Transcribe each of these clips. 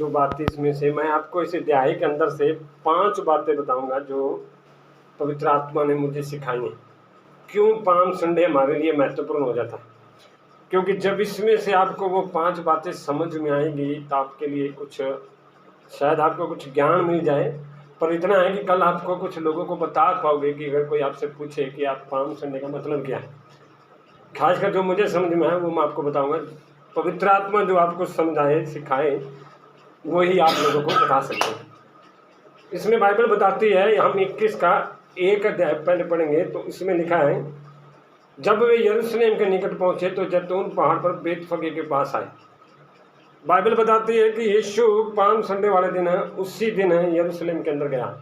जो बातें इसमें से मैं आपको इस अध्याय के अंदर से 5 बातें बताऊंगा जो पवित्र आत्मा ने मुझे सिखाई हैं। क्यों पाम संडे हमारे लिए महत्वपूर्ण हो जाता है? क्योंकि जब इसमें से आपको वो 5 बातें समझ में आएंगी तो आपके लिए कुछ, शायद आपको कुछ ज्ञान मिल जाए। पर इतना है कि कल आपको कुछ लोगों को बता पाओगे कि अगर कोई आपसे पूछे कि आप पाम संडे का मतलब क्या है, खासकर जो मुझे समझ में आए वो मैं आपको बताऊंगा। पवित्र आत्मा जो आपको समझाए सिखाए वही आप लोगों को बता सकते हैं। इसमें बाइबल बताती है, हम 21 का 1 अध्याय पहले पढ़ेंगे तो इसमें लिखा है, जब वे यरूशलेम के निकट पहुंचे तो जैतून पहाड़ पर बेतफगे के पास आए। बाइबल बताती है कि यीशु पाम संडे वाले दिन उसी दिन यरूशलेम के अंदर गया।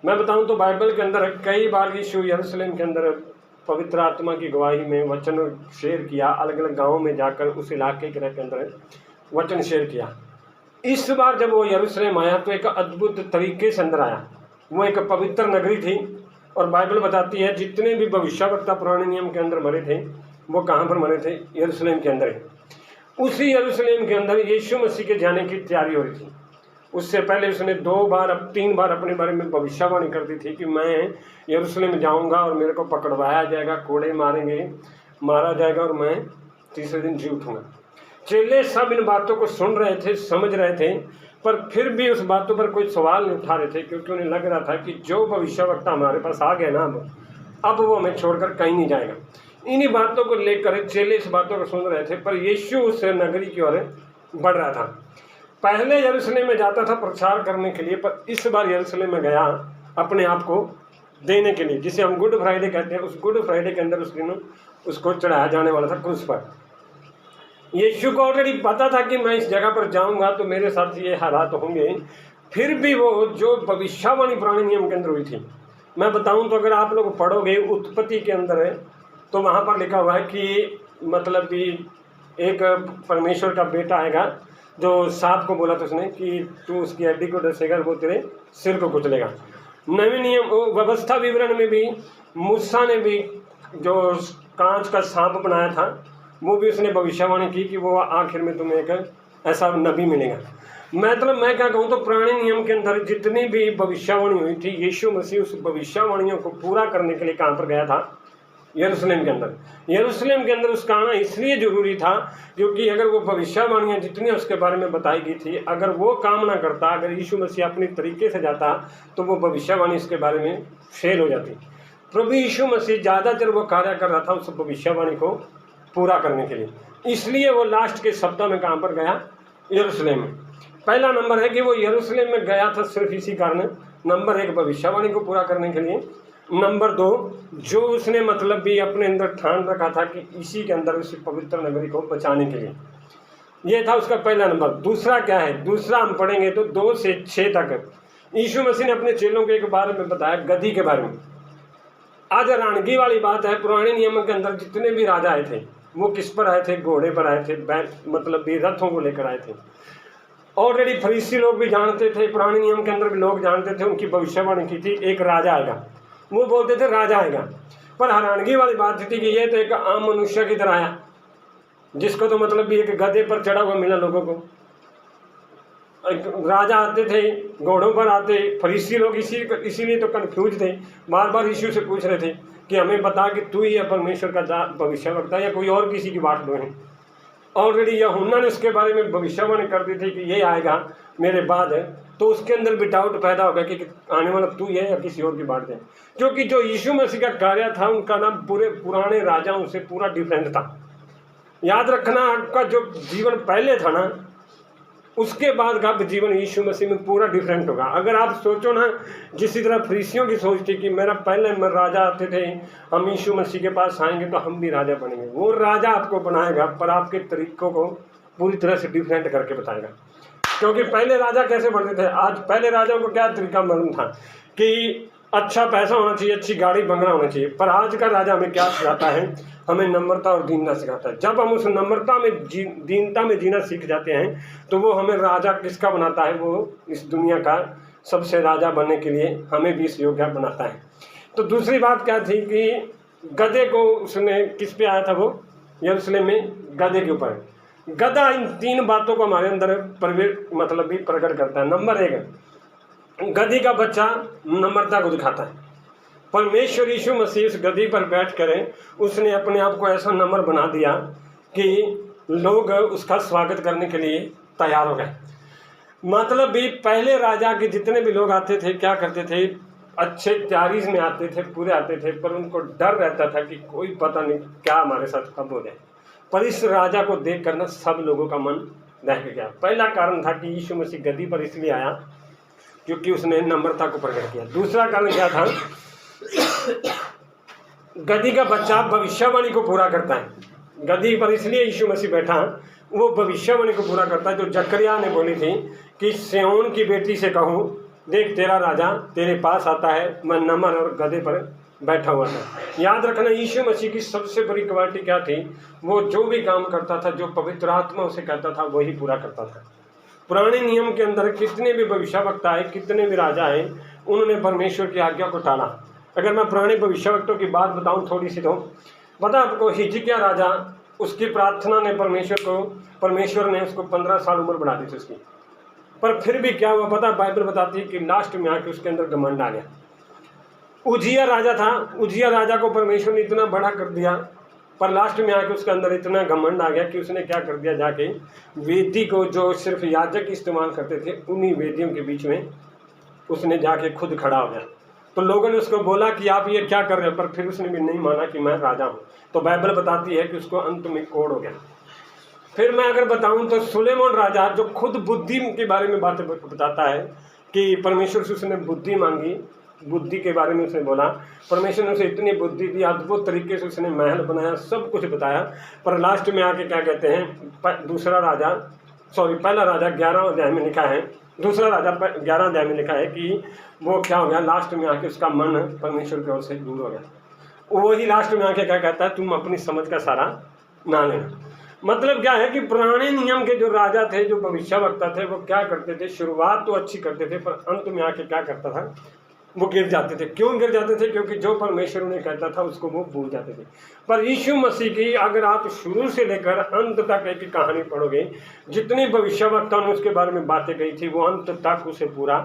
मैं बताऊं तो बाइबल के अंदर कई बार यीशु यरूशलेम के अंदर पवित्र आत्मा की गवाही में वचन शेयर किया, अलग अलग गाँव में जाकर उस इलाके के अंदर वचन शेयर किया। इस बार जब वो यरूशलेम आया तो एक अद्भुत तरीके से अंदर आया। वो एक पवित्र नगरी थी और बाइबल बताती है जितने भी भविष्यवक्ता पुराने नियम के अंदर मरे थे वो कहाँ पर मरे थे? यरूशलेम के अंदर। उसी यरूशलेम के अंदर यीशु मसीह के जाने की तैयारी हो रही थी। उससे पहले उसने 2 बार अब 3 बार अपने बारे में भविष्यवाणी कर दी थी कि मैं यरूशलेम जाऊंगा और मेरे को पकड़वाया जाएगा, कोड़े मारेंगे, मारा जाएगा और मैं तीसरे दिन जी उठूंगा। चेले सब इन बातों को सुन रहे थे, समझ रहे थे, पर फिर भी उस बातों पर कोई सवाल नहीं उठा रहे थे, क्योंकि उन्हें लग रहा था कि जो भविष्यवक्ता हमारे पास आ गया ना अब वो हमें छोड़कर कहीं नहीं जाएगा। इन्हीं बातों को लेकर चेले इस बातों को सुन रहे थे, पर यीशु उस नगरी की ओर बढ़ रहा था। पहले यरूशलेम में जाता था प्रचार करने के लिए, पर इस बार यरूशलेम में गया अपने आप को देने के लिए, जिसे हम गुड फ्राइडे कहते हैं। उस गुड फ्राइडे के अंदर उस दिन उसको चढ़ाया जाने वाला था क्रूस पर। यीशु को ऑलरेडी पता था कि मैं इस जगह पर जाऊंगा तो मेरे साथ ये हालात होंगे। फिर भी वो जो भविष्यवाणी पुराने नियम के अंदर हुई थी, मैं बताऊं तो अगर आप लोग पढ़ोगे उत्पत्ति के अंदर है तो वहाँ पर लिखा हुआ है कि मतलब कि एक परमेश्वर का बेटा आएगा जो सांप को बोला था उसने कि तू उसकी हड्डी को डसेगा, वो तेरे सिर को कुचलेगा। नवे नियम व्यवस्था विवरण में भी मूसा ने भी जो कांच का सांप बनाया था वो भी उसने भविष्यवाणी की कि वो आखिर में तुम्हें एक ऐसा नबी मिलेगा। मैं क्या कहूँ तो पुराने नियम के अंदर जितनी भी भविष्यवाणी हुई थी, यीशु मसीह उस भविष्यवाणियों को पूरा करने के लिए कहाँ पर गया था? यरूशलेम के अंदर। यरूशलेम के अंदर उसका आना इसलिए जरूरी था क्योंकि अगर वो भविष्यवाणियाँ जितनी उसके बारे में बताई गई थी, अगर वो काम ना करता, अगर यीशु मसीह अपने तरीके से जाता तो वो भविष्यवाणी इसके बारे में फेल हो जाती। प्रभु यीशु मसीह ज़्यादातर वो कार्य कर रहा था उस भविष्यवाणी को पूरा करने के लिए, इसलिए वो लास्ट के शब्दों में कहाँ पर गया? यरूशलेम में। पहला नंबर है कि वो यरूशलेम में गया था सिर्फ इसी कारण, नंबर 1 भविष्यवाणी को पूरा करने के लिए, नंबर 2 जो उसने मतलब भी अपने अंदर ठान रखा था कि इसी के अंदर उस पवित्र नगरी को बचाने के लिए, ये था उसका पहला नंबर। दूसरा क्या है? दूसरा हम पढ़ेंगे तो 2 से 6 तक यीशु मसीह ने अपने चेलों के बारे में बताया, गद्दी के बारे में। आज हैरानगी वाली बात है, पुराने नियम के अंदर जितने भी राजा आए थे वो किस पर आए थे? घोड़े पर आए थे, मतलब भी रथों को लेकर आए थे। ऑलरेडी फरीसी लोग भी जानते थे, पुराने नियम के अंदर भी लोग जानते थे, उनकी भविष्यवाणी की थी एक राजा आएगा, वो बोलते थे राजा आएगा। पर हैरानगी वाली बात थी कि ये तो एक आम मनुष्य की तरह आया, जिसको तो मतलब भी एक गधे पर चढ़ा हुआ मिला लोगों को। राजा आते थे, घोड़ों पर आते। फरीसी लोग इसीलिए तो कंफ्यूज थे, बार बार यीशु से पूछ रहे थे कि हमें बता कि तू ही है परमेश्वर का भविष्यवक्ता या कोई और किसी की बात लो है। ऑलरेडी यूहन्ना ने उसके बारे में भविष्यवाणी कर दी थी कि ये आएगा मेरे बाद, तो उसके अंदर भी डाउट पैदा हो गया कि आने वाला तू है या किसी और की बात है, क्योंकि जो यीशु मसीह का कार्य था उनका नाम पूरे पुराने राजाओं से पूरा डिफरेंट था। याद रखना, आपका जो जीवन पहले था ना, उसके बाद का जीवन यीशु मसीह में पूरा डिफरेंट होगा। अगर आप सोचो ना, जिसी तरह फरीसियों की सोच थी कि मेरा पहले राजा आते थे, हम यीशु मसीह के पास आएंगे तो हम भी राजा बनेंगे, वो राजा आपको बनाएगा पर आपके तरीकों को पूरी तरह से डिफरेंट करके बताएगा। क्योंकि पहले राजा कैसे बनते थे, आज पहले राजाओं को क्या तरीका मालूम था कि अच्छा पैसा होना चाहिए, अच्छी गाड़ी बंगला होना चाहिए, पर आज का राजा हमें क्या सिखाता है? हमें नम्रता और दीनता सिखाता है। जब हम उस नम्रता में दीनता में जीना सीख जाते हैं तो वो हमें राजा किसका बनाता है? वो इस दुनिया का सबसे राजा बनने के लिए हमें भी इस योग्य बनाता है। तो दूसरी बात क्या थी कि गधे को उसने किस पे आया था? वो यरूशलेम में गधे के ऊपर। गधा इन 3 बातों को हमारे अंदर मतलब भी प्रकट करता है। नंबर 1, गधी का बच्चा नम्रता को दिखाता है। परमेश्वर यीशु मसीह उस गधी पर बैठ कर उसने अपने आप को ऐसा नम्र बना दिया कि लोग उसका स्वागत करने के लिए तैयार हो गए। मतलब भी पहले राजा के जितने भी लोग आते थे क्या करते थे, अच्छे तैयारी में आते थे, पूरे आते थे, पर उनको डर रहता था कि कोई पता नहीं क्या हमारे साथ कब हो जाए। पर इस राजा को देख कर ना सब लोगों का मन दहक गया। पहला कारण था कि यीशु मसीह गद्दी पर इसलिए आया क्योंकि उसने नम्रता को प्रकट किया। दूसरा कारण क्या था, गद्दी का बच्चा भविष्यवाणी को पूरा करता है। गद्दी पर इसलिए यीशु मसीह बैठा, वो भविष्यवाणी को पूरा करता है जो जकरिया ने बोली थी कि सिय्योन की बेटी से कहूँ, देख तेरा राजा तेरे पास आता है, मैं नम्र और गधे पर बैठा हुआ था। याद रखना, यीशु मसीह की सबसे बड़ी क्वालिटी क्या थी, वो जो भी काम करता था, जो पवित्र आत्मा उसे कहता था, वही पूरा करता था। पुराने नियम के अंदर कितने भी भविष्यवक्ता आए, कितने भी राजा आए, उन्होंने परमेश्वर की आज्ञा को टाला। अगर मैं पुराने भविष्यवक्तों की बात बताऊं थोड़ी सी, तो पता आपको हिजकिय्याह राजा, उसकी प्रार्थना ने परमेश्वर ने उसको 15 साल उम्र बढ़ा दी थी उसकी, पर फिर भी क्या हुआ पता, बाइबल बताती है कि लास्ट में आके उसके अंदर घमंड आ गया। उजिया राजा था, उजिया राजा को परमेश्वर ने इतना बड़ा कर दिया, पर लास्ट में आके उसके अंदर इतना घमंड आ गया कि उसने क्या कर दिया, जाके वेदी को जो सिर्फ याजक इस्तेमाल करते थे, उन्हीं वेदियों के बीच में उसने जाके खुद खड़ा हो गया। तो लोगों ने उसको बोला कि आप ये क्या कर रहे हो, पर फिर उसने भी नहीं माना कि मैं राजा हूँ। तो बाइबल बताती है कि उसको अंत में कोढ़ हो गया। फिर मैं अगर बताऊं तो सुलेमान राजा, जो खुद बुद्धि के बारे में बातें बताता है कि परमेश्वर से उसने बुद्धि मांगी, बुद्धि के बारे में उसने बोला, परमेश्वर ने उसे इतनी बुद्धि दी, अद्भुत तरीके से उसने महल बनाया, सब कुछ बताया, पर लास्ट में आके क्या कहते हैं, पहला राजा 11 अध्याय में लिखा है, दूसरा राजा 11 अध्याय में लिखा है कि वो क्या हो गया, लास्ट में आके उसका मन परमेश्वर की ओर से दूर हो गया। वही लास्ट में आके क्या कहता है, तुम अपनी समझ का सारा ना लेना। मतलब क्या है कि पुराने नियम के जो राजा थे, जो भविष्यवक्ता थे, वो क्या करते थे, शुरुआत तो अच्छी करते थे, पर अंत में आके क्या करता था, वो गिर जाते थे। क्यों गिर जाते थे? क्योंकि जो परमेश्वर उन्हें कहता था उसको वो भूल जाते थे। पर यीशु मसीह की अगर आप शुरू से लेकर अंत तक एक कहानी पढ़ोगे, जितनी भविष्यवक्ताओं ने उसके बारे में बातें कही थी, वो अंत तक उसे पूरा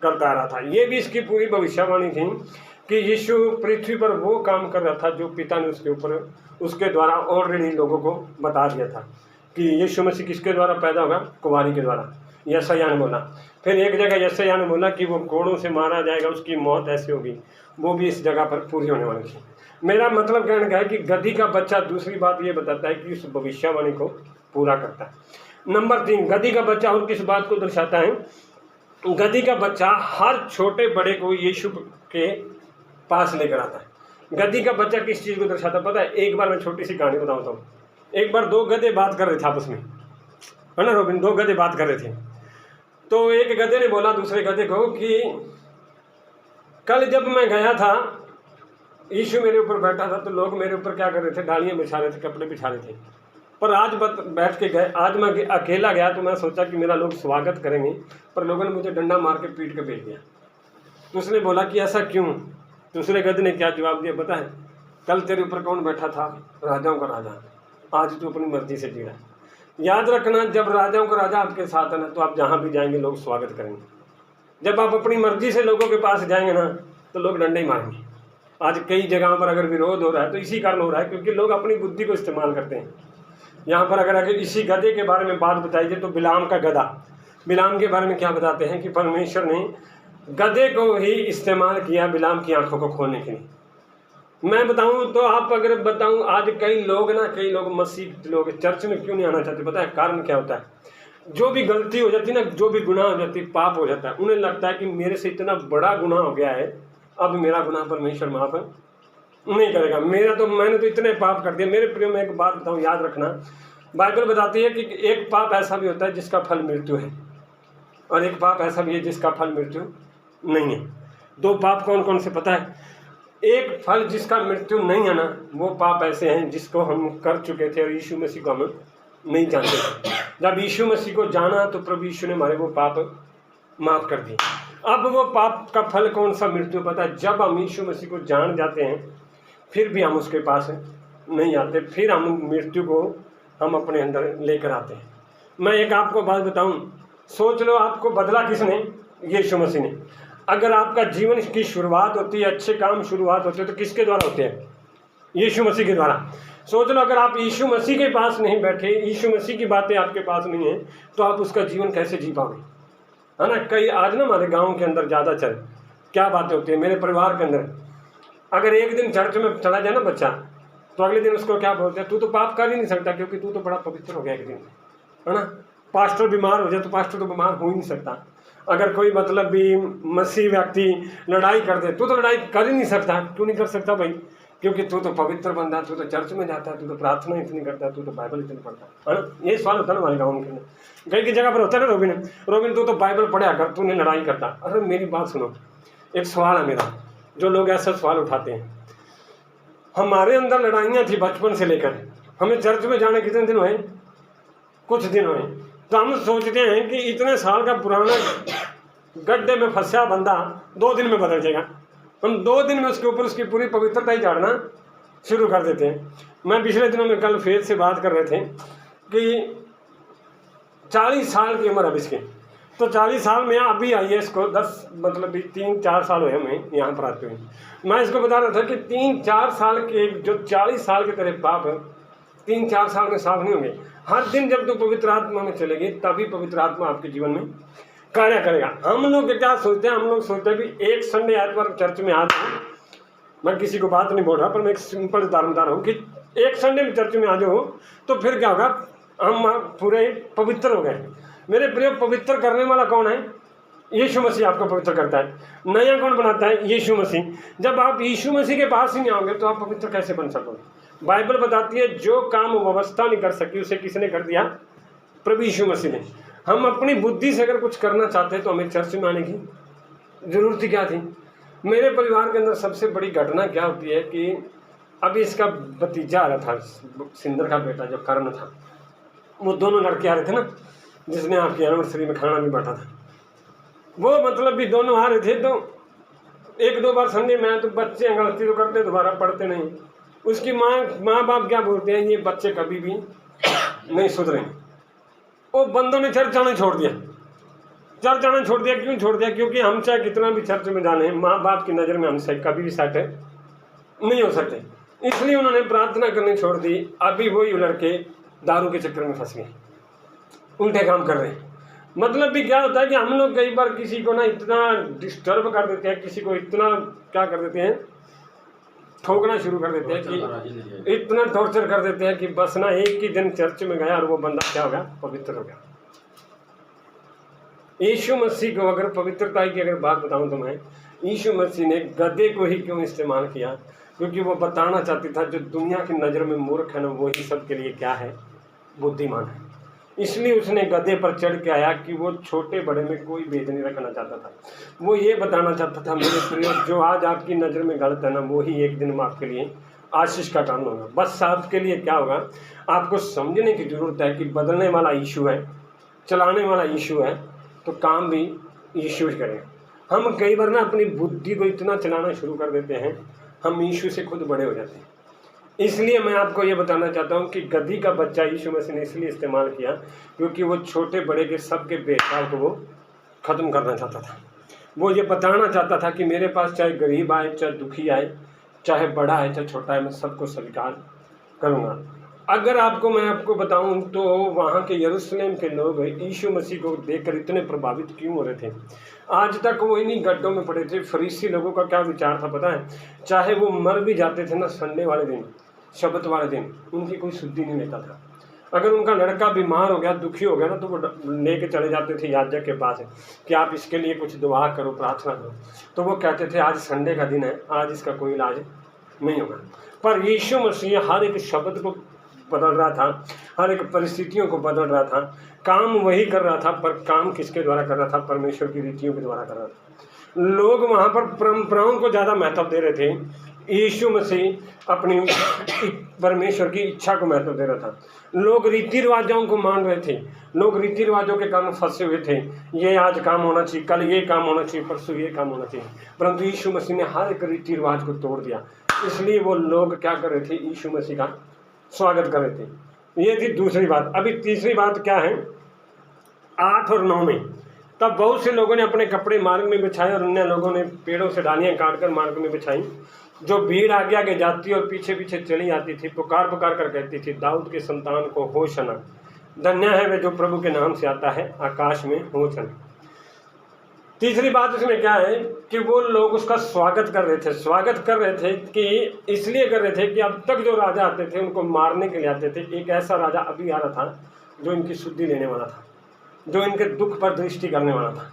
करता रहा था। ये भी इसकी पूरी भविष्यवाणी थी कि यीशु पृथ्वी पर वो काम कर रहा था जो पिता ने उसके द्वारा ऑलरेडी लोगों को बता दिया था कि यीशु मसीह किसके द्वारा पैदा होगा, कुंवारी के द्वारा। यशायाह ने बोला, फिर एक जगह यशायाह ने बोला कि वो कोड़ों से मारा जाएगा, उसकी मौत ऐसी होगी, वो भी इस जगह पर पूरी होने वाली थी। मेरा मतलब कहने का है कि गधी का बच्चा दूसरी बात ये बताता है कि उस भविष्यवाणी को पूरा करता है। नंबर 3, गधी का बच्चा और किस बात को दर्शाता है? गधी का बच्चा हर छोटे बड़े को यीशु के पास लेकर आता है। गधी का बच्चा किस चीज़ को दर्शाता है पता है? एक बार मैं छोटी सी कहानी बताता हूँ। एक बार 2 गधे बात कर रहे थे आपस में, है ना रोबिन, 2 गधे बात कर रहे थे। तो एक गधे ने बोला दूसरे गधे को कि कल जब मैं गया था, यीशु मेरे ऊपर बैठा था, तो लोग मेरे ऊपर क्या कर रहे थे, डालियाँ बिछा रहे थे, कपड़े बिछा रहे थे, पर आज बैठ के गए, आज मैं अकेला गया, तो मैं सोचा कि मेरा लोग स्वागत करेंगे, पर लोगों ने मुझे डंडा मार के पीट के भेज दिया। तो उसने बोला कि ऐसा क्यों? दूसरे गधे ने क्या जवाब दिया पता है? कल तेरे ऊपर कौन बैठा था? राजाओं का राजा। आज तू अपनी मर्जी से जी रहा है। याद रखना, जब राजाओं का राजा आपके साथ है ना, तो आप जहाँ भी जाएंगे लोग स्वागत करेंगे। जब आप अपनी मर्जी से लोगों के पास जाएंगे ना, तो लोग डंडे ही मारेंगे। आज कई जगहों पर अगर विरोध हो रहा है तो इसी कारण हो रहा है, क्योंकि लोग अपनी बुद्धि को इस्तेमाल करते हैं। यहाँ पर अगर इसी गधे के बारे में बात बताई जाए तो बिलाम का गधा, बिलाम के बारे में क्या बताते हैं कि परमेश्वर ने गधे को ही इस्तेमाल किया बिलाम की आंखों को खोलने के लिए। मैं बताऊं तो आप अगर बताऊं, आज कई लोग मसीह लोग चर्च में क्यों नहीं आना चाहते पता है? कारण क्या होता है? जो भी गलती हो जाती है ना, जो भी गुनाह हो जाती है, पाप हो जाता है, उन्हें लगता है कि मेरे से इतना बड़ा गुनाह हो गया है, अब मेरा गुनाह परमेश्वर माफ नहीं करेगा, मैंने तो इतने पाप कर दिए। मेरे प्रिय में एक बात बताऊं, याद रखना, बाइबल बताती है कि एक पाप ऐसा भी होता है जिसका फल मृत्यु है, और एक पाप ऐसा भी है जिसका फल मृत्यु नहीं है। 2 पाप कौन कौन से पता है? एक फल जिसका मृत्यु नहीं है ना, वो पाप ऐसे हैं जिसको हम कर चुके थे और यीशु मसीह को हम नहीं जानते थे। जब यीशु मसीह को जाना तो प्रभु यीशु ने हमारे वो पाप माफ कर दिए। अब वो पाप का फल कौन सा? मृत्यु। पता है, जब हम यीशु मसीह को जान जाते हैं फिर भी हम उसके पास नहीं आते, फिर हम मृत्यु को हम अपने अंदर लेकर आते हैं। मैं एक आपको बात बताऊं, सोच लो आपको बदला किसने? यीशु मसीह ने। अगर आपका जीवन की शुरुआत होती है, अच्छे काम शुरुआत होते हैं, तो किसके द्वारा होते हैं? यीशु मसीह के द्वारा। सोच लो अगर आप यीशु मसीह के पास नहीं बैठे, यीशु मसीह की बातें आपके पास नहीं है, तो आप उसका जीवन कैसे जी पाओगे? है ना। कई आज ना हमारे गाँव के अंदर ज़्यादा क्या बातें होती है, मेरे परिवार के अंदर अगर एक दिन चर्च में चला जाए ना बच्चा, तो अगले दिन उसको क्या बोलते हैं? तू तो पाप कर ही नहीं सकता, क्योंकि तू तो बड़ा पवित्र हो गया एक दिन, है ना। पास्टर बीमार हो जाए तो पास्टर तो बीमार हो ही नहीं सकता। अगर कोई मतलब भी मसीह व्यक्ति लड़ाई कर दे, तू तो लड़ाई कर ही नहीं सकता। क्यों नहीं कर सकता भाई? क्योंकि तू तो पवित्र बंदा, तू तो चर्च में जाता है, तू तो प्रार्थना इतनी करता है, तू तो बाइबल इतनी पढ़ता है ना। ये सवाल होता है ना हमारे गाँव के अंदर। कई की जगह पर होता है ना, रोबिन तू तो बाइबल पढ़ा कर, तू नहीं लड़ाई करता। अरे मेरी बात सुनो, एक सवाल है मेरा, जो लोग ऐसा सवाल उठाते हैं। हमारे अंदर लड़ाइयाँ थी बचपन से लेकर, हमें चर्च में जाने कितने दिन हुए? कुछ दिन हुए। तो हम सोचते हैं कि इतने साल का पुराना गड्ढे में फंसा बंदा 2 दिन में बदल जाएगा। हम 2 दिन में उसके ऊपर उसकी पूरी पवित्रता ही झाड़ना शुरू कर देते हैं। मैं पिछले दिनों में कल फेज से बात कर रहे थे कि 40 साल की उम्र अब इसकी, तो 40 साल में अभी आई है इसको 10 मतलब 3-4 साल हुए हमें यहाँ पर आते हुए। मैं इसको बता रहा था कि 3-4 साल के जो 40 साल के तेरे पाप है, 3-4 साल में साफ नहीं होंगे। हर दिन जब तू पवित्र आत्मा में चलेगी, तभी पवित्र आत्मा आपके जीवन में कार्य करेगा। हम लोग क्या सोचते हैं? हम लोग सोचते हैं भी एक संडे आइतवार चर्च में आ जाओ। मैं किसी को बात नहीं बोल रहा, पर मैं एक सिंपल उदाहरण बता रहा हूँ कि एक संडे में चर्च में आ जाओ तो फिर क्या होगा? हम पूरे पवित्र हो गए। मेरे प्रिय, पवित्र करने वाला कौन है? यीशु मसीह आपको पवित्र करता है। नया कौन बनाता है? यीशु मसीह। जब आप यीशु मसीह के पास ही नहीं आओगे तो आप पवित्र कैसे बन सकोगे? बाइबल बताती है जो काम व्यवस्था नहीं कर सकी उसे किसने कर दिया? प्रभु यीशु मसीह ने। हम अपनी बुद्धि से अगर कुछ करना चाहते हैं तो हमें चर्च में आने की जरूरत ही क्या थी? मेरे परिवार के अंदर सबसे बड़ी घटना क्या होती है कि अभी इसका भतीजा आ रहा था, सिंदर का बेटा जो कर्ण था, वो दोनों लड़के आ रहे थे ना, जिसने आपकी एनिवर्सरी में खाना भी बांटा था। वो मतलब भी दोनों आ रहे थे, तो 1-2 बार संडे में तो बच्चे गलती तो करते, दोबारा पढ़ते नहीं। उसकी माँ बाप क्या बोलते हैं? ये बच्चे कभी भी नहीं सुधरेंगे। वो बंदों ने चर्च आना छोड़ दिया। चर्च आना छोड़ दिया। क्यों छोड़ दिया? क्योंकि हम चाहे कितना भी चर्च में जाने, माँ बाप की नज़र में हमसे कभी भी सेट नहीं हो सकते। इसलिए उन्होंने प्रार्थना करनी छोड़ दी। अभी वही लड़के दारू के चक्कर में फंस गए, उल्टे काम कर रहे हैं। मतलब भी क्या होता है कि हम लोग कई बार किसी को ना इतना डिस्टर्ब कर देते हैं, किसी को इतना क्या कर देते हैं, ठोकना शुरू कर देते हैं कि इतना टॉर्चर कर देते हैं कि बस ना एक ही दिन चर्च में गया और वो बंदा क्या हो गया? पवित्र हो गया। यीशु मसीह को अगर पवित्रता की अगर बात बताऊं तो मैं, यीशु मसीह ने गधे को ही क्यों इस्तेमाल किया? क्योंकि वो बताना चाहती था जो दुनिया की नज़र में मूर्ख है ना, वो ही सबके लिए क्या है? बुद्धिमान है। इसलिए उसने गधे पर चढ़ के आया कि वो छोटे बड़े में कोई भेद नहीं रखना चाहता था। वो ये बताना चाहता था, मेरे प्रिय, जो आज आपकी नज़र में गलत है ना, वो ही एक दिन में आपके लिए आशीष का कारण होगा। बस आपके लिए क्या होगा? आपको समझने की ज़रूरत है कि बदलने वाला यीशु है, चलाने वाला यीशु है, तो काम भी यीशु ही करेगा। हम कई बार ना अपनी बुद्धि को इतना चलाना शुरू कर देते हैं, हम यीशु से खुद बड़े हो जाते हैं। इसलिए मैं आपको ये बताना चाहता हूँ कि गधी का बच्चा यीशु मसीह ने इसलिए इस्तेमाल किया क्योंकि वो छोटे बड़े के सबके भेदभाव को वो ख़त्म करना चाहता था। वो ये बताना चाहता था कि मेरे पास चाहे गरीब आए, चाहे दुखी आए, चाहे बड़ा है, चाहे छोटा है, मैं सबको स्वीकार करूँगा। अगर मैं आपको बताऊं तो वहाँ के यरूशलेम के लोग यीशु मसीह को देखकर इतने प्रभावित क्यों हो रहे थे? आज तक वो इन्हीं गड्ढों में पड़े थे। फरीसी लोगों का क्या विचार था पता है? चाहे वो मर भी जाते थे ना संडे वाले दिन, शब्द वाले दिन, उनकी कोई शुद्धि नहीं लेता था। अगर उनका लड़का बीमार हो गया, दुखी हो गया ना, तो वो लेके चले जाते थे याजक के पास कि आप इसके लिए कुछ दुआ करो, प्रार्थना करो। तो वो कहते थे आज संडे का दिन है, आज इसका कोई इलाज नहीं होगा। पर यीशु मसीह हर एक शब्द को बदल रहा था, हर एक परिस्थितियों को बदल रहा था। काम वही कर रहा था, पर काम किसके द्वारा कर रहा था? परमेश्वर की रीतियों के द्वारा कर रहा था। लोग वहाँ पर परंपराओं को ज़्यादा महत्व दे रहे थे, यीशु मसीह अपनी परमेश्वर की इच्छा को महत्व दे रहा था। लोग रीति रिवाजों को मान रहे थे, लोग रीति रिवाजों के कारण फंसे हुए थे। ये आज काम होना चाहिए, कल ये काम होना चाहिए, परसों ये काम होना चाहिए। परंतु यीशु मसीह ने हर एक रीति रिवाज को तोड़ दिया। इसलिए वो लोग क्या कर रहे थे? यीशु मसीह का स्वागत कर रहे थे। ये थी दूसरी बात। अभी तीसरी बात क्या है, 8 और 9 में तब बहुत से लोगों ने अपने कपड़े मार्ग में बिछाए और अन्य लोगों ने पेड़ों से डालियां काटकर मार्ग में बिछाई। जो भीड़ आगे आगे जाती और पीछे पीछे चली आती थी, पुकार पुकार कर कहती थी, दाऊद के संतान को होशना, धन्य है वे जो प्रभु के नाम से आता है, आकाश में होशना। तीसरी बात इसमें क्या है कि वो लोग उसका स्वागत कर रहे थे। स्वागत कर रहे थे कि इसलिए कर रहे थे कि अब तक जो राजा आते थे उनको मारने के लिए आते थे, एक ऐसा राजा अभी आ रहा था जो इनकी शुद्धि लेने वाला था, जो इनके दुख पर दृष्टि करने वाला था।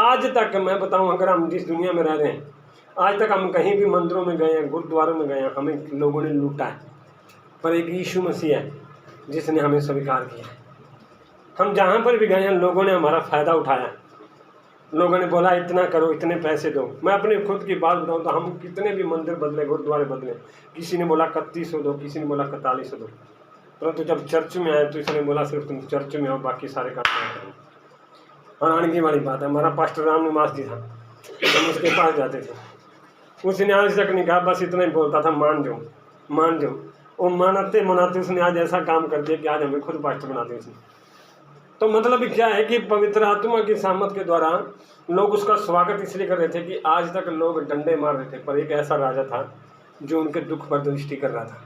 आज तक मैं बताऊं, अगर हम जिस दुनिया में रह रहे हैं, आज तक हम कहीं भी मंदिरों में गए हैं, गुरुद्वारों में गए हैं, हमें लोगों ने लूटा है, पर एक यीशु मसीह है जिसने हमें स्वीकार किया है। हम जहाँ पर भी गए हैं लोगों ने हमारा फ़ायदा उठाया, लोगों ने बोला इतना करो, इतने पैसे दो। मैं अपने खुद की बात बताऊँ तो हम कितने भी मंदिर बदले, गुरुद्वारे बदले, किसी ने बोला 3100 दो, किसी ने बोला 4100 दो, परंतु जब चर्च में आए तो इसने बोला सिर्फ तुम चर्च में आओ, बाकी सारे काम करो। और आने वाली बात है, हमारा पास्टर राम निवास जी था, हम उसके पास जाते थे, उसने आज तक नहीं कहा, बस इतना ही बोलता था मान जाओ मान जाओ। वो मनाते मनाते उसने आज ऐसा काम कर दिया कि आज हमें खुद पास्टर बनाते उसने। तो मतलब क्या है कि पवित्र आत्मा की सामर्थ के द्वारा लोग उसका स्वागत इसलिए कर रहे थे कि आज तक लोग डंडे मार रहे थे, पर एक ऐसा राजा था जो उनके दुख पर दृष्टि कर रहा था।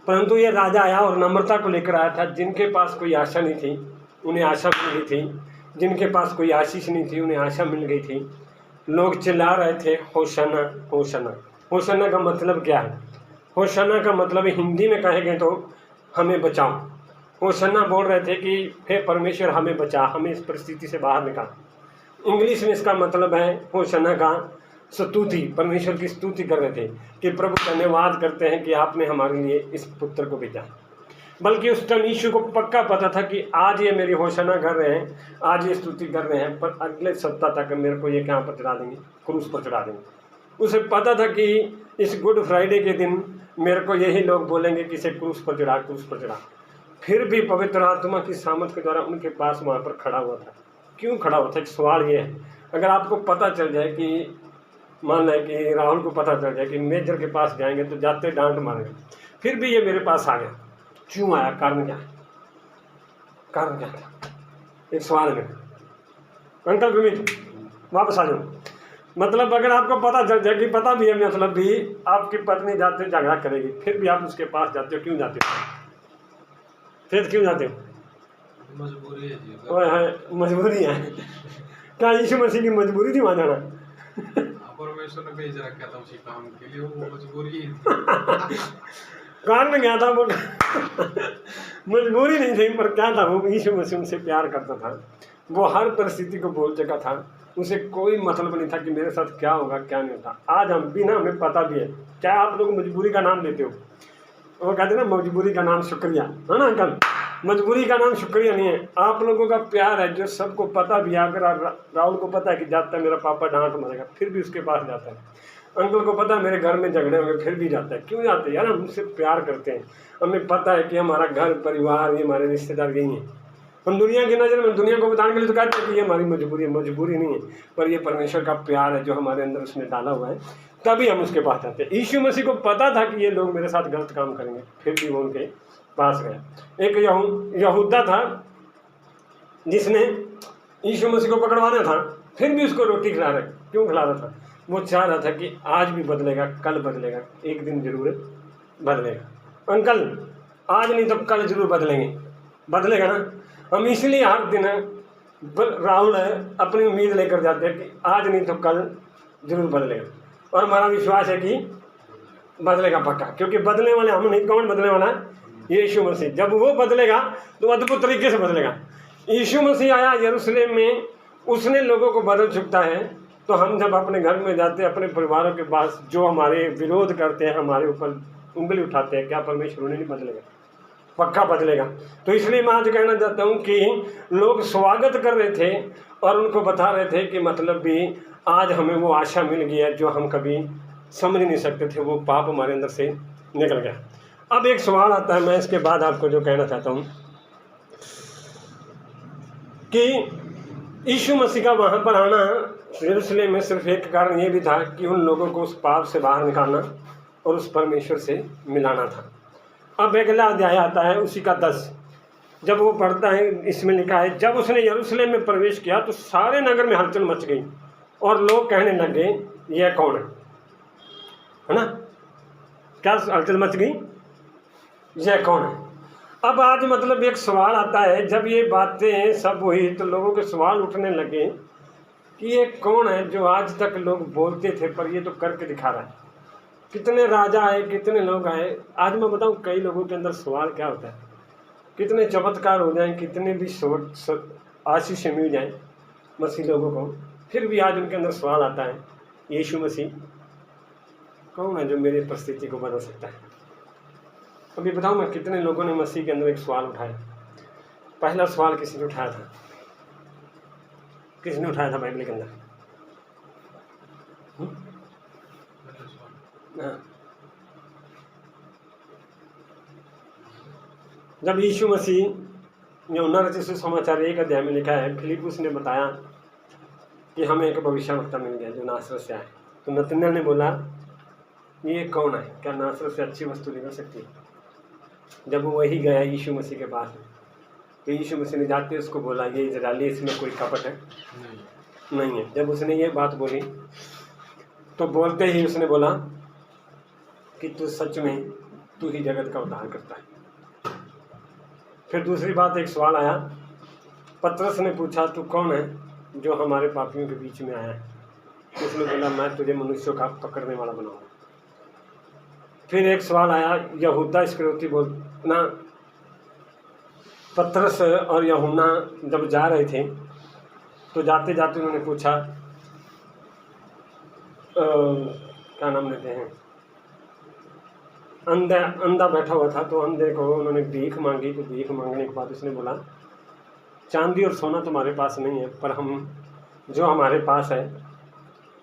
परंतु ये राजा आया और नम्रता को लेकर आया था। जिनके पास कोई आशा नहीं थी उन्हें आशा मिल गई थी, जिनके पास कोई आशीष नहीं थी उन्हें आशा मिल गई थी। लोग चिल्ला रहे थे होशाना होशाना। होशाना का मतलब क्या है? होशाना का मतलब हिंदी में कहेंगे तो हमें बचाओ। होशाना बोल रहे थे कि हे परमेश्वर हमें बचा, हमें इस परिस्थिति से बाहर निकाल। इंग्लिश में इसका मतलब है होशाना का स्तुति, परमेश्वर की स्तुति कर रहे थे कि प्रभु धन्यवाद करते हैं कि आपने हमारे लिए इस पुत्र को भेजा। बल्कि उस टाइम यीशु को पक्का पता था कि आज ये मेरी होशाना कर रहे हैं, आज ये स्तुति कर रहे हैं, पर अगले सप्ताह तक मेरे को ये कहाँ पर चढ़ा देंगे? क्रूस पर चढ़ा देंगे। उसे पता था कि इस गुड फ्राइडे के दिन मेरे को यही लोग बोलेंगे कि इसे क्रूस पर चढ़ा, क्रूस पर चढ़ा। फिर भी पवित्र आत्मा की सामर्थ के द्वारा उनके पास वहाँ पर खड़ा हुआ था। क्यों खड़ा हुआ था? एक सवाल ये है, अगर आपको पता चल जाए कि मान लें कि राहुल को पता चल जाए कि मेजर के पास जाएंगे तो जाते डांट मारेंगे, फिर भी ये मेरे पास आ गया, क्यों आया? कारण क्या? कारण क्या था? एक सवाल है। अंकल विमित वापस आ जाओ। मतलब अगर आपको पता चल जाए कि पता भी है मतलब भी आपकी पत्नी जाते झगड़ा करेगी, फिर भी आप उसके पास जाते हो, क्यों जाते हो? फिर क्यों जाते हो? मजबूरी है जी। मजबूरी है। क्या यीशु मसीह की मजबूरी थी वहाँ जाना? परमेश्वर ने भेज रखा था उसी काम के लिए, वो मजबूरी कारण क्या था? वो मजबूरी नहीं थी, पर क्या था? वो यीशु मसीह उनसे प्यार करता था, वो हर परिस्थिति को बोल चुका था, उसे कोई मतलब नहीं था कि मेरे साथ क्या होगा क्या नहीं होता। आज हम भी ना, हमें पता भी है। क्या आप लोग मजबूरी का नाम लेते हो? वो कहते हैं ना मजबूरी का नाम शुक्रिया, है ना अंकल? मजबूरी का नाम शुक्रिया नहीं है, आप लोगों का प्यार है जो सबको पता भी है। अगर राहुल को पता है कि जाता है मेरा पापा डांट मारेगा, फिर भी उसके पास जाता है। अंकल को पता है मेरे घर में झगड़े होंगे, फिर भी जाता है। क्यों जाते हैं यार? हम उससे प्यार करते हैं, हमें पता है कि हमारा घर परिवार, ये हमारे रिश्तेदार यही हैं। हम दुनिया की नज़र में दुनिया को बताने के लिए तो कहते हैं कि ये हमारी मजबूरी है। मजबूरी नहीं है, पर ये परमेश्वर का प्यार है जो हमारे अंदर उसने डाला हुआ है, तभी हम उसके पास जाते हैं। यीशु मसीह को पता था कि ये लोग मेरे साथ गलत काम करेंगे, फिर भी वो उनके पास गए। एक यहूदा था जिसने यीशु मसीह को पकड़वाना था, फिर भी उसको रोटी खिला रहा। क्यों खिला रहा था? वो चाह रहा था कि आज भी बदलेगा, कल बदलेगा, एक दिन जरूर बदलेगा। अंकल आज नहीं तो कल जरूर बदलेंगे, बदलेगा ना? हम इसलिए हर दिन राहुल अपनी उम्मीद लेकर जाते हैं कि आज नहीं तो कल जरूर बदलेगा, और हमारा विश्वास है कि बदलेगा पक्का, क्योंकि बदलने वाले हम नहीं। कौन बदलने वाला है? यीशु मसीह। जब वो बदलेगा तो अद्भुत तरीके से बदलेगा। यीशु मसीह आया यरूशलेम में, उसने लोगों को बदल चुकता है। तो हम जब अपने घर में जाते हैं, अपने परिवारों के पास जो हमारे विरोध करते हैं, हमारे ऊपर उंगली उठाते हैं, क्या परमेश्वर उन्हें नहीं बदलेगा? पक्का बदलेगा। तो इसलिए मैं आज कहना चाहता हूँ कि लोग स्वागत कर रहे थे और उनको बता रहे थे कि मतलब भी आज हमें वो आशा मिल गई है जो हम कभी समझ नहीं सकते थे, वो पाप हमारे अंदर से निकल गया। अब एक सवाल आता है, मैं इसके बाद आपको जो कहना चाहता हूँ कि यीशु मसीह का वहाँ पर आना यरूशलेम में सिर्फ एक कारण ये भी था कि उन लोगों को उस पाप से बाहर निकालना और उस परमेश्वर से मिलाना था। अब अगला अध्याय आता है उसी का 10। जब वो पढ़ता है, इसमें लिखा है, जब उसने यरूशलेम में प्रवेश किया तो सारे नगर में हलचल मच गई और लोग कहने लगे यह कौन है ना? क्या हलचल मच गई? यह कौन है? अब आज मतलब एक सवाल आता है, जब ये बातें सब हुई तो लोगों के सवाल उठने लगे कि ये कौन है जो आज तक लोग बोलते थे पर ये तो करके दिखा रहा है। कितने राजा आए, कितने लोग आए। आज मैं बताऊं कई लोगों के अंदर सवाल क्या होता है, कितने चमत्कार हो जाएं, कितने भी आशीष मिल जाए मसीह लोगों को, फिर भी आज उनके अंदर सवाल आता है यीशु मसीह कौन है जो मेरी परिस्थिति को बदल सकता है। अभी बताऊं मैं कितने लोगों ने मसीह के अंदर एक सवाल उठाया। पहला सवाल किसने उठाया था? किसने उठाया था बाइबल के अंदर? हाँ। जब यीशु मसीह यूहन्ना रचित सुसमाचार 1 अध्याय में लिखा है, फिलिप्पुस ने बताया कि हमें एक भविष्यवक्ता मिल गया जो नासरत से आए। तो नतनएल ने बोला ये कौन है, क्या नासरत से अच्छी वस्तु निकल सकती है? जब वो वही गया यीशु मसीह के पास, तो यीशु मसीह ने जाते उसको बोला ये इजरायली, इसमें कोई कपट है? नहीं है। जब उसने ये बात बोली तो बोलते ही उसने बोला कि तू सच में तू ही जगत का उद्धार करता है। फिर दूसरी बात, एक सवाल आया, पतरस ने पूछा तू कौन है जो हमारे पापियों के बीच में आया है? उसने बोला मैं तुझे मनुष्यों का पकड़ने वाला बनाऊंगा। फिर एक सवाल आया, यहूदा इस्करियोती बोलना, पतरस और यूहन्ना जब जा रहे थे तो जाते जाते उन्होंने पूछा क्या नाम लेते हैं, अंधा बैठा हुआ था, तो अंधे को उन्होंने भीख मांगी। तो भीख मांगने के बाद उसने बोला चांदी और सोना तुम्हारे पास नहीं है, पर हम जो हमारे पास है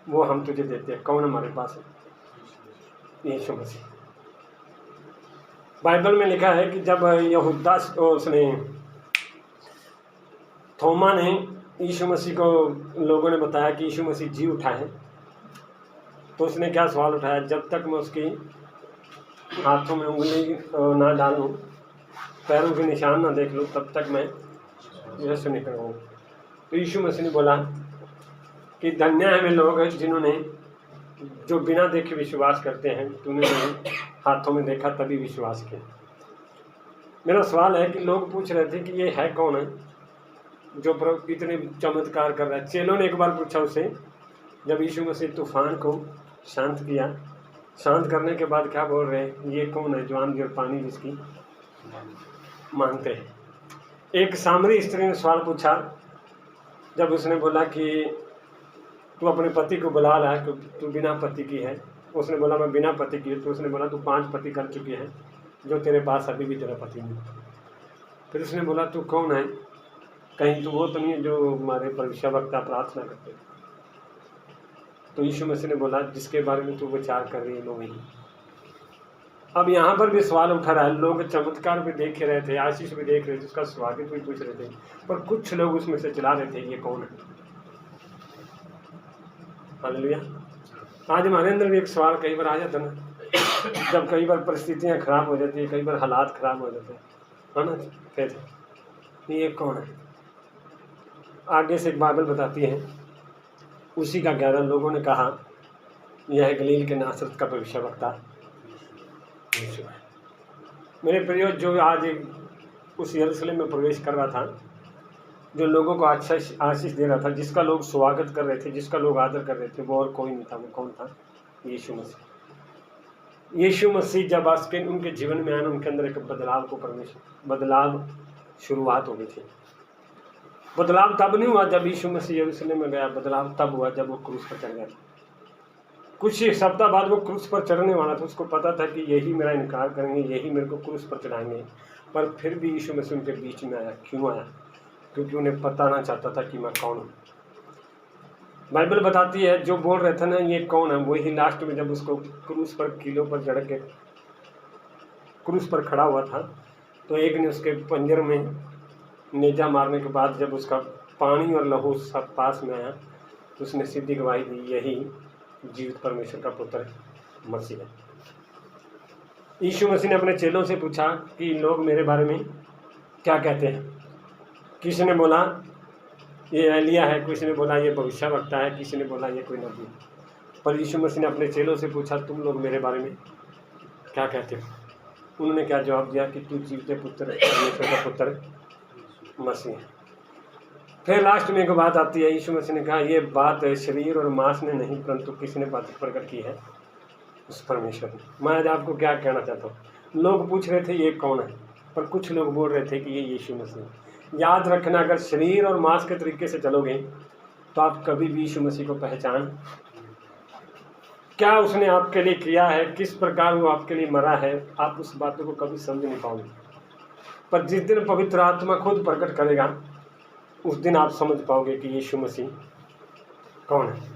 वो हम तुझे देते हैं। कौन हमारे पास है? यीशु मसीह। बाइबल में लिखा है कि जब यहूदा उसने थोमा ने यीशु मसीह को लोगों ने बताया कि यीशु मसीह जी उठा है, तो उसने क्या सवाल उठाया, जब तक मैं उसकी हाथों में उंगली ना डालूं, पैरों के निशान ना देख लूं, तब तक मैं यीशु नहीं कहूँ। तो यीशु मसीह ने बोला कि धन्य है वे लोग जिन्होंने जो बिना देखे विश्वास करते हैं। तूने हाथों में देखा तभी विश्वास किया। मेरा सवाल है कि लोग पूछ रहे थे कि ये है कौन है जो इतने चमत्कार कर रहा है। चेलों ने एक बार पूछा उसे, जब यीशु मसीह तूफान को शांत किया, शांत करने के बाद क्या बोल रहे हैं, ये कौन है जो आंधी और पानी जिसकी मानते हैं। एक सामरी स्त्री ने सवाल पूछा, जब उसने बोला कि तू अपने पति को बुला रहा है, तू बिना पति की है। उसने बोला मैं बिना पति की। तो उसने बोला तू 5 पति कर चुकी है, जो तेरे पास अभी भी तेरा पति नहीं। फिर उसने बोला तू कौन है, कहीं तू वो तो नहीं जो हमारे भविष्यवक्ता प्रार्थना करते। तो यीशु मसीह ने बोला जिसके बारे में तू विचार कर रही है वो वही। अब यहाँ पर भी सवाल उठा रहा है, लोग चमत्कार भी देख रहे थे, आशीष भी देख रहे थे, उसका स्वागत भी पूछ रहे थे, पर कुछ लोग उसमें से चला रहे थे ये कौन है। हालेलुया। आज हमारे अंदर भी एक सवाल कई बार आ जाता है ना, जब कई बार परिस्थितियाँ खराब हो जाती है, कई बार हालात खराब हो जाते हैं, है ना, फिर ये कौन है। आगे से एक बाइबल बताती है, उसी का 11 लोगों ने कहा यह गलील के नासरत का भविष्यवक्ता यीशु है। मेरे प्रियो, जो आज उस यरूशलेम में प्रवेश कर रहा था, जो लोगों को आशीष दे रहा था, जिसका लोग स्वागत कर रहे थे, जिसका लोग आदर कर रहे थे, वो और कोई नहीं था। वो कौन था? यीशु मसीह। यीशु मसीह जब उनके जीवन में आए, उनके अंदर एक बदलाव शुरुआत हो गई थी। बदलाव तब नहीं हुआ जब यीशु मसीह यरूशलेम में गया, बदलाव तब हुआ जब वो क्रूस पर चढ़ गया था। कुछ ही सप्ताह बाद वो क्रूस पर चढ़ने वाला था। उसको पता था कि यही मेरा इनकार करेंगे, यही मेरे को क्रूस पर चढ़ाएंगे, पर फिर भी यीशु मसीह उनके बीच में आया। क्यों आया? क्योंकि उन्हें पता ना चाहता था कि मैं कौन हूँ। बाइबल बताती है जो बोल रहे थे ना ये कौन है, वही लास्ट में जब उसको क्रूस पर कीलों पर चढ़ के क्रूस पर खड़ा हुआ था, तो एक ने उसके पंजर में नेजा मारने के बाद जब उसका पानी और लहू सब पास में आया, तो उसने सीधी गवाही दी यही जीवित परमेश्वर का पुत्र मसीह है। यीशु मसीह ने अपने चेलों से पूछा कि लोग मेरे बारे में क्या कहते हैं। किसी ने बोला ये एलिया है, किसी ने बोला ये भविष्यवक्ता है, किसी ने बोला ये कोई नबी। पर यीशु मसीह ने अपने चेलों से पूछा तुम लोग मेरे बारे में क्या कहते हो। उन्होंने क्या जवाब दिया कि तू जीवते पुत्र परमेश्वर का पुत्र मसीह है। फिर लास्ट में एक बात आती है, यीशु मसीह ने कहा ये बात शरीर और मांस ने नहीं परंतु किसी ने बात प्रकट की है, उस परमेश्वर ने। मैं आज आपको क्या कहना चाहता हूँ, लोग पूछ रहे थे ये कौन है, पर कुछ लोग बोल रहे थे कि ये यीशु मसीह है। याद रखना, अगर शरीर और मांस के तरीके से चलोगे तो आप कभी भी यीशु मसीह को पहचान, क्या उसने आपके लिए किया है, किस प्रकार वो आपके लिए मरा है, आप उस बातों को कभी समझ नहीं पाओगे। पर जिस दिन पवित्र आत्मा खुद प्रकट करेगा उस दिन आप समझ पाओगे कि यीशु मसीह कौन है।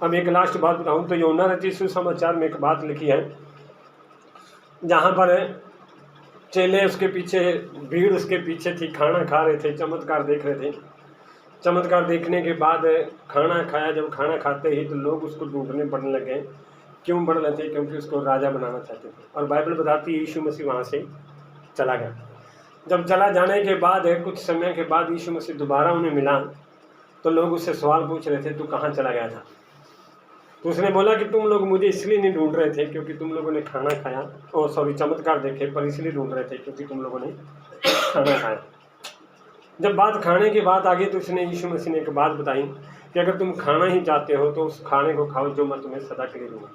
अब एक लास्ट बात बताऊं तो यूहन्ना रचित सुसमाचार में एक बात लिखी है, जहाँ पर चेले उसके पीछे, भीड़ उसके पीछे थी, खाना खा रहे थे, चमत्कार देख रहे थे। चमत्कार देखने के बाद खाना खाया, जब खाना खाते ही तो लोग उसको ढूंढने पड़ने लगे। क्यों बढ़ रहे थे? क्योंकि उसको राजा बनाना चाहते थे। और बाइबल बताती है यीशु मसीह वहाँ से चला गया। जब चला जाने के बाद कुछ समय के बाद यीशु मसीह दोबारा उन्हें मिला तो लोग उससे सवाल पूछ रहे थे तू कहाँ चला गया था। तो उसने बोला कि तुम लोग मुझे इसलिए नहीं ढूंढ रहे थे क्योंकि तुम लोगों ने खाना खाया, चमत्कार देखे, पर इसलिए ढूंढ रहे थे क्योंकि तुम लोगों ने खाना खाया। जब बात खाने की बात आ गई तो उसने, यीशु मसीह ने एक बात बताई कि अगर तुम खाना ही चाहते हो तो उस खाने को खाओ जो मैं तुम्हें सदा के लिए दूंगा।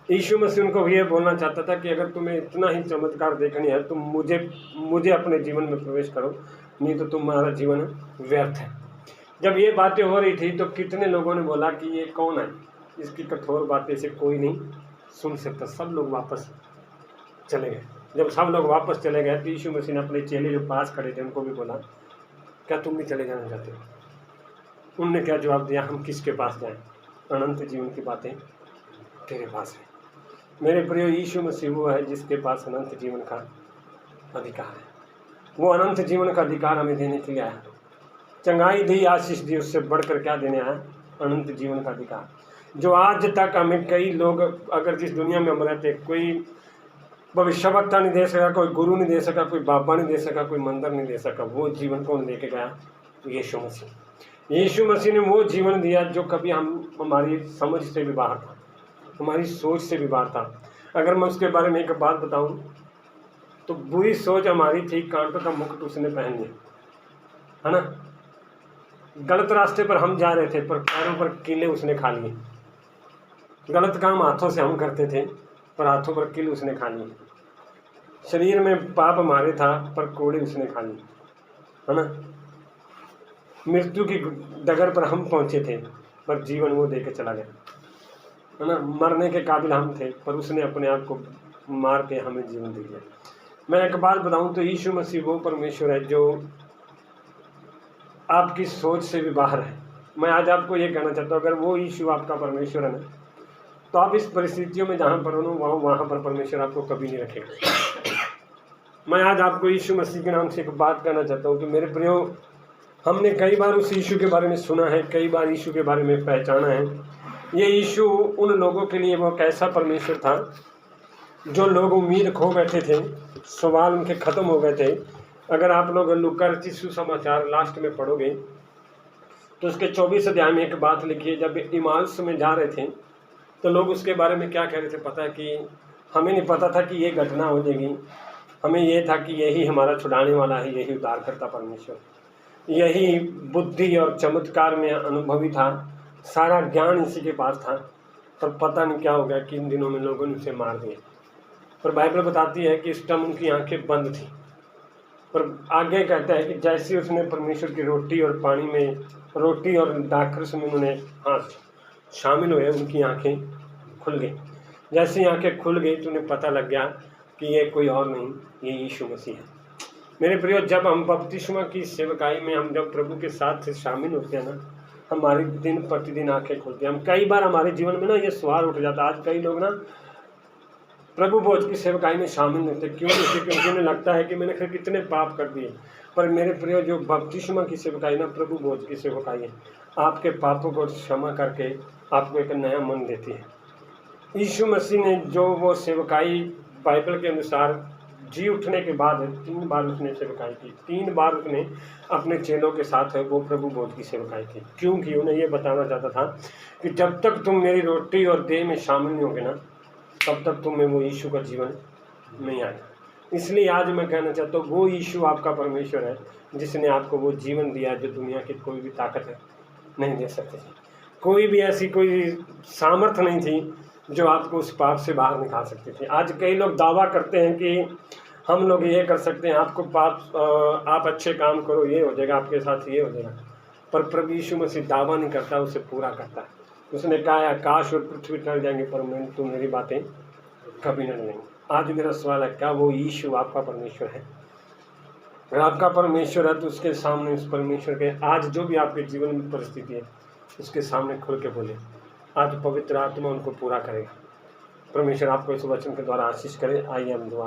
यीशु मसीह उनको ये बोलना चाहता था कि अगर तुम्हें इतना ही चमत्कार देखनी है तो मुझे अपने जीवन में प्रवेश करो, नहीं तो तुम्हारा जीवन व्यर्थ है। जब ये बातें हो रही थी तो कितने लोगों ने बोला कि ये कौन है, इसकी कठोर बातें से कोई नहीं सुन सकता। सब लोग वापस चले गए। जब सब लोग वापस चले गए तो यीशु मसीह ने अपने चेले जो पास खड़े थे उनको भी बोला क्या तुम भी चले जाना चाहते हो? उनने क्या जवाब दिया, हम किसके पास जाएं, अनंत जीवन की बातें तेरे पास है। मेरे प्रिय, यीशु मसीह वो है जिसके पास अनंत जीवन का अधिकार है। वो अनंत जीवन का अधिकार हमें देने के लिए आया। चंगाई दी, आशीष दी, उससे बढ़कर क्या देने आया? अनंत जीवन का अधिकार। जो आज तक हमें कई लोग, अगर जिस दुनिया में हम रहते, कोई भविष्यवक्ता नहीं दे सका, कोई गुरु नहीं दे सका, कोई बाबा नहीं दे सका, कोई मंदिर नहीं दे सका, वो जीवन कौन लेके गया? यीशु मसीह। यीशु मसीह ने वो जीवन दिया जो कभी हमारी समझ से भी बाहर था, हमारी सोच से भी बाहर था। अगर मैं उसके बारे में एक बात बताऊं तो बुरी सोच हमारी थी, कांटों का मुकुट उसने पहन लिया, है ना। गलत रास्ते पर हम जा रहे थे पर पैरों पर कीले उसने खा लिए। गलत काम हाथों से हम करते थे पर हाथों पर कील उसने खा लिए। शरीर में पाप हमारे था पर कोड़े उसने खा लिए, है ना। मृत्यु की डगर पर हम पहुंचे थे पर जीवन वो दे के चला गया, है ना। मरने के काबिल हम थे पर उसने अपने आप को मार के हमें जीवन दे दिया। मैं एक बात बताऊं तो यीशु मसीह वो परमेश्वर है जो आपकी सोच से भी बाहर है। मैं आज आपको ये कहना चाहता हूँ, अगर वो यीशु आपका परमेश्वर है ना, तो आप इस परिस्थितियों में जहाँ पर हो वहाँ पर परमेश्वर आपको कभी नहीं रखेगा। मैं आज आपको यीशु मसीह के नाम से एक बात कहना चाहता हूँ कि मेरे प्रियो, हमने कई बार उस यीशु के बारे में सुना है, कई बार यीशु के बारे में पहचाना है। ये यीशु उन लोगों के लिए वो कैसा परमेश्वर था जो लोग उम्मीद खो बैठे थे, सवाल उनके ख़त्म हो गए थे। अगर आप लोग लूका रचित सुसमाचार लास्ट में पढ़ोगे तो उसके 24 अध्याय में एक बात लिखी है। जब इमाउस में जा रहे थे तो लोग उसके बारे में क्या कह रहे थे पता है? कि हमें नहीं पता था कि ये घटना हो जाएगी, हमें ये था कि यही हमारा छुड़ाने वाला है, यही उद्धार करता परमेश्वर, यही बुद्धि और चमत्कार में अनुभवी था, सारा ज्ञान इसी के पास था। पर पता नहीं क्या हो गया कि इन दिनों में लोगों ने उसे मार दिया। पर बाइबल बताती है कि इस टाइम उनकी आंखें बंद थी। पर आगे कहता है कि जैसे उसने परमेश्वर की रोटी और पानी में, रोटी और दाखरस में उन्होंने शामिल हुए, उनकी आंखें खुल गई। जैसे ही आंखें खुल गई तो उन्हें पता लग गया कि ये कोई और नहीं, ये यीशु मसीह है। मेरे प्रियो, जब हम बपतिस्मा की सेवकाई में हम जब प्रभु के साथ शामिल होते हैं ना, हमारी दिन प्रतिदिन आंखें खुलती हैं। हम कई बार हमारे जीवन में ना ये सवाल उठ जाता है, आज कई लोग ना प्रभु भोज की सेवकाई में शामिल नहीं होते। क्यों नहीं? क्योंकि उन्हें लगता है कि मैंने फिर कितने पाप कर दिए। पर मेरे प्रियो, जो बपतिस्मा की सेवकाई ना प्रभु भोज की सेवकाई है, आपके पापों को क्षमा करके आपको एक नया मन देती है। यीशु मसीह ने जो वो सेवकाई बाइबल के अनुसार जी उठने के बाद 3 बार उसने सेवकाई की, 3 बार उसने अपने चेलों के साथ वो प्रभु बोध की सेवकाई की। क्योंकि उन्हें ये बताना चाहता था कि जब तक तुम मेरी रोटी और देह में शामिल नहीं होगे ना, तब तक तुम्हें वो यीशु का जीवन नहीं आएगा। इसलिए आज मैं कहना चाहता हूँ, वो यीशु आपका परमेश्वर है जिसने आपको वो जीवन दिया जो दुनिया की कोई भी ताकत है नहीं दे सकती थी। कोई भी ऐसी कोई सामर्थ्य नहीं थी जो आपको उस पाप से बाहर निकाल सकती थी। आज कई लोग दावा करते हैं कि हम लोग ये कर सकते हैं, आपको आप अच्छे काम करो, ये हो जाएगा, आपके साथ ये हो जाएगा। पर प्रभु यीशु मसीह दावा नहीं करता, उसे पूरा करता है। उसने कहा आकाश और पृथ्वी टल जाएंगे पर तुम मेरी बातें कभी न टलेंगी। आज मेरा सवाल है, क्या वो यीशु आपका परमेश्वर है? अगर आपका परमेश्वर है तो उसके सामने, उस परमेश्वर के आज जो भी आपके जीवन में परिस्थिति है उसके सामने खुल के बोले। आज पवित्र आत्मा उनको पूरा करेगा। परमेश्वर आपको इस वचन के द्वारा आशीष करे। आइए हम दुआ